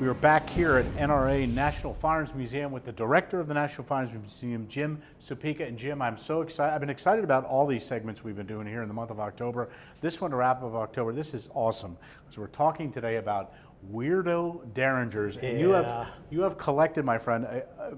We are back here at NRA National Firearms Museum with the director of the National Firearms Museum, Jim Supika. And Jim, I'm so excited. I've been excited about all these segments we've been doing here in the month of October. This one to wrap up October. This is awesome. So we're talking today about weirdo Derringers, and you have collected, my friend,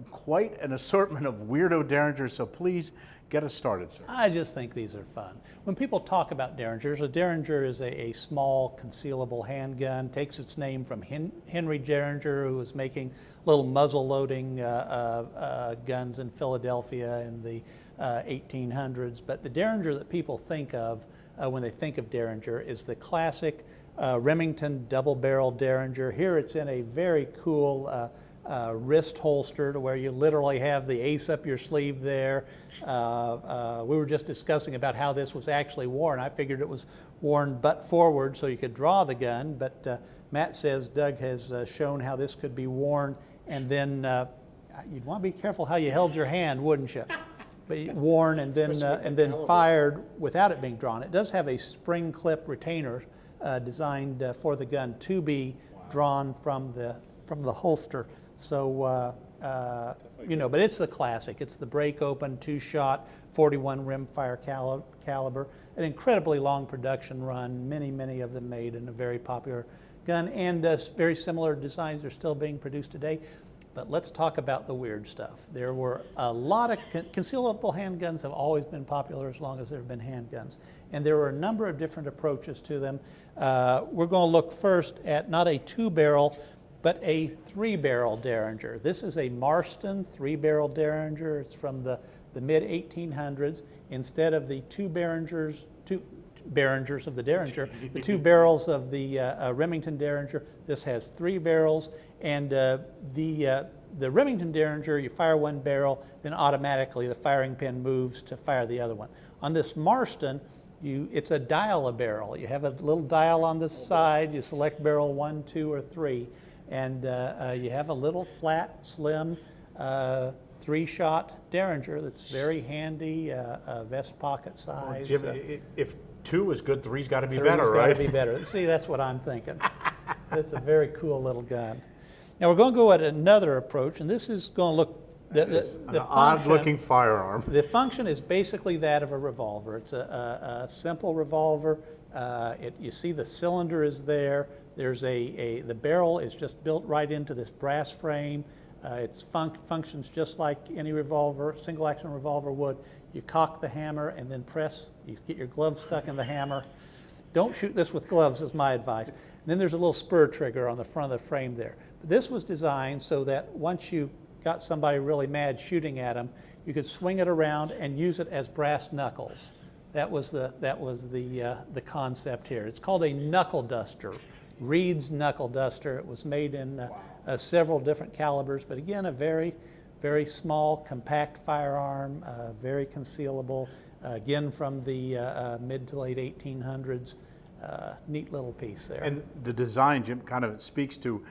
quite an assortment of weirdo Derringers. So please get us started, sir. I just think these are fun. When people talk about Derringers, a Derringer is a small concealable handgun. Takes its name from Henry Derringer, who was making little muzzle-loading guns in Philadelphia in the 1800s. But the Derringer that people think of when they think of Derringer is the classic Remington double-barrel Derringer. Here it's in a very cool wrist holster to where you literally have the ace up your sleeve there. We were just discussing about how this was actually worn. I figured it was worn butt forward so you could draw the gun, but Matt says Doug has shown how this could be worn, and then you'd want to be careful how you held your hand, wouldn't you? But worn and then fired without it being drawn. It does have a spring clip retainer designed for the gun to be drawn from the holster. So, but it's the classic. It's the break open, 2-shot, 41 rimfire caliber, an incredibly long production run, many of them made, and a very popular gun, and very similar designs are still being produced today. But let's talk about the weird stuff. There were a lot of concealable handguns have always been popular as long as there have been handguns. And there were a number of different approaches to them. We're going to look first at not a 2-barrel, but a 3-barrel Derringer. This is a Marston 3-barrel Derringer. It's from the mid-1800s. Instead of the two Derringers of the Derringer, the 2 barrels of the Remington Derringer, this has 3 barrels. And the Remington Derringer, you fire 1 barrel, then automatically the firing pin moves to fire the other one. On this Marston, it's a dial-a-barrel. You have a little dial on the side. You select barrel 1, 2, or 3. And you have a little flat, slim 3-shot Derringer that's very handy, vest pocket size. Jim, if 2 is good, 3's got to be 3's better, right? Got to be better. See, that's what I'm thinking. It's a very cool little gun. Now we're going to go at another approach, and this is going to look an odd-looking firearm. The function is basically that of a revolver. It's a simple revolver. You see the cylinder is there. There's the barrel is just built right into this brass frame. It functions just like any revolver, single-action revolver would. You cock the hammer and then press. You get your glove stuck in the hammer. Don't shoot this with gloves is my advice. And then there's a little spur trigger on the front of the frame there. But this was designed so that once you got somebody really mad shooting at them, you could swing it around and use it as brass knuckles. That was the concept here. It's called a knuckle duster. Reed's knuckle duster. It was made in several different calibers, but again, a very small, compact firearm, very concealable. Again, from the mid to late 1800s. Neat little piece there. And the design, Jim, kind of speaks to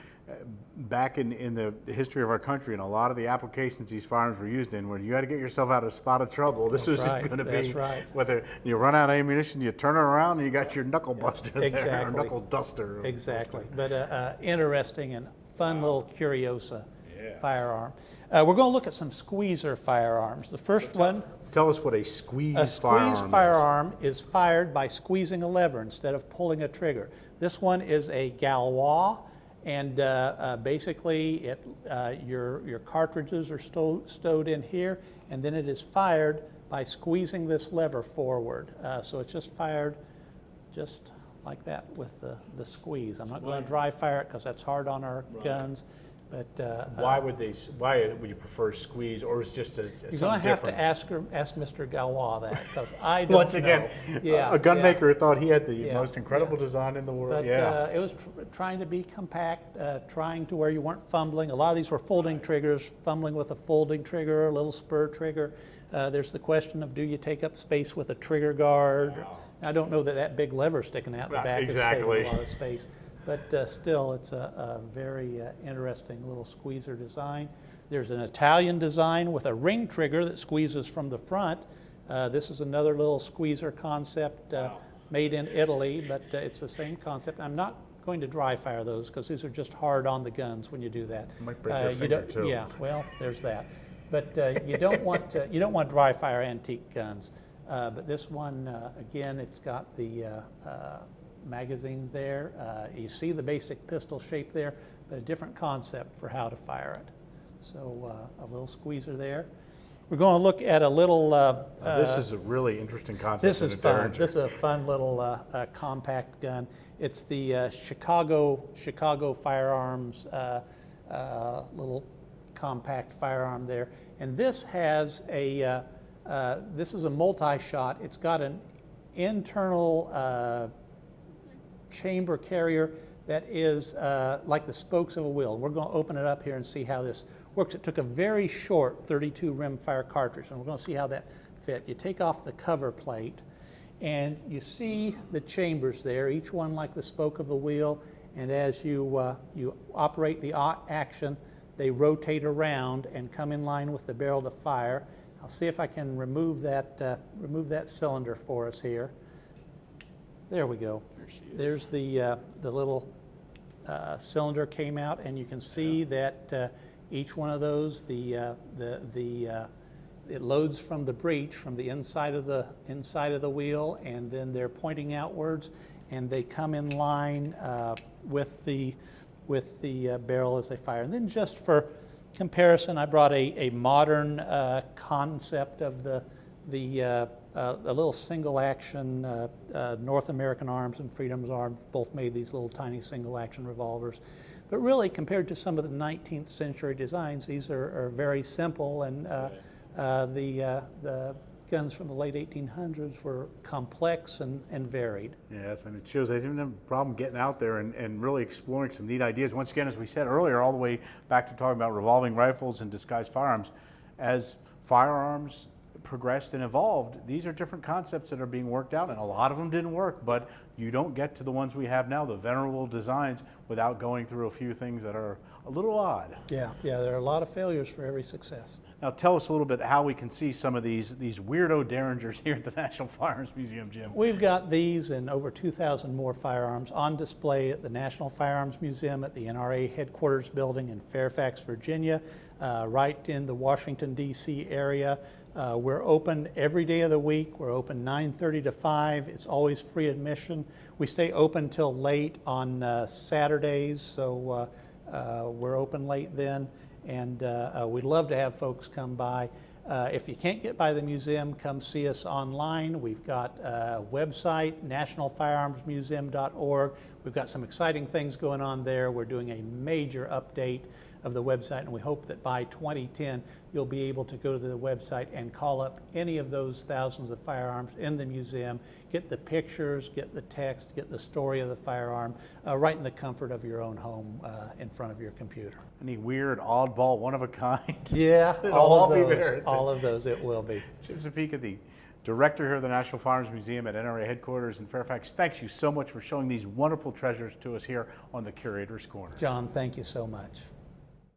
back in the history of our country and a lot of the applications these firearms were used in, where you had to get yourself out of a spot of trouble. This was going to be whether you run out of ammunition, you turn it around, and you got your knuckle buster there, or knuckle duster. Exactly. But interesting and fun little curiosa firearm. We're going to look at some squeezer firearms. The first one. Tell us what a squeeze firearm is fired by squeezing a lever instead of pulling a trigger. This one is a Galois, and basically your cartridges are stowed in here, and then it is fired by squeezing this lever forward. So it's just fired just like that with the squeeze. I'm not going to dry fire it because that's hard on our guns. But why would you prefer squeeze, or is just you're going to have to ask Mr. Galois that, because I don't Once again, know. A gun maker thought he had the most incredible design in the world. But it was trying to be compact, trying to where you weren't fumbling. A lot of these were folding triggers, fumbling with a folding trigger, a little spur trigger. There's the question of, do you take up space with a trigger guard? Wow. I don't know that big lever sticking out the back is saving a lot of space. But still, it's a very interesting little squeezer design. There's an Italian design with a ring trigger that squeezes from the front. This is another little squeezer concept made in Italy, but it's the same concept. I'm not going to dry fire those because these are just hard on the guns when you do that. Might break your You finger, don't- too. Yeah, well, there's that. But you don't want dry fire antique guns. But this one, again, it's got the magazine there. You see the basic pistol shape there, but a different concept for how to fire it. So a little squeezer there. We're going to look at a little. This is a really interesting concept. This in is a fun. Derringer. This is a fun little compact gun. It's the Chicago Firearms little compact firearm there, and this has a this is a multi-shot. It's got an internal chamber carrier that is like the spokes of a wheel. We're going to open it up here and see how this works. It took a very short 32 rimfire cartridge, and we're going to see how that fit. You take off the cover plate, and you see the chambers there, each one like the spoke of the wheel, and as you operate the action, they rotate around and come in line with the barrel to fire. I'll see if I can remove that cylinder for us here. There we go. There's the little cylinder came out, and you can see that each one of those, it loads from the breech from the inside of the wheel, and then they're pointing outwards, and they come in line with the barrel as they fire. And then just for comparison, I brought a modern concept of a little single action. North American Arms and Freedom's Arms both made these little tiny single action revolvers. But really, compared to some of the 19th century designs, these are very simple, and the guns from the late 1800s were complex and varied. Yes, and it shows they didn't have a problem getting out there and really exploring some neat ideas. Once again, as we said earlier, all the way back to talking about revolving rifles and disguised firearms. As firearms progressed and evolved, these are different concepts that are being worked out, and a lot of them didn't work, but you don't get to the ones we have now, the venerable designs, without going through a few things that are a little odd. Yeah, there are a lot of failures for every success. Now tell us a little bit how we can see some of these weirdo Derringers here at the National Firearms Museum, Jim. We've got these and over 2,000 more firearms on display at the National Firearms Museum at the NRA headquarters building in Fairfax, Virginia, right in the Washington, D.C. area. We're open every day of the week. We're open 9:30 to 5. It's always free admission. We stay open till late on Saturdays, so we're open late then, and we'd love to have folks come by. If you can't get by the museum, come see us online. We've got a website, nationalfirearmsmuseum.org. We've got some exciting things going on there. We're doing a major update of the website, and we hope that by 2010 you'll be able to go to the website and call up any of those thousands of firearms in the museum, get the pictures, get the text, get the story of the firearm right in the comfort of your own home in front of your computer. Any weird, oddball, one-of-a-kind? Yeah, It'll all be of those. there. All of those, it will be. Jim Supeka, the director here at the National Firearms Museum at NRA headquarters in Fairfax, thanks you so much for showing these wonderful treasures to us here on the Curator's Corner. John, thank you so much.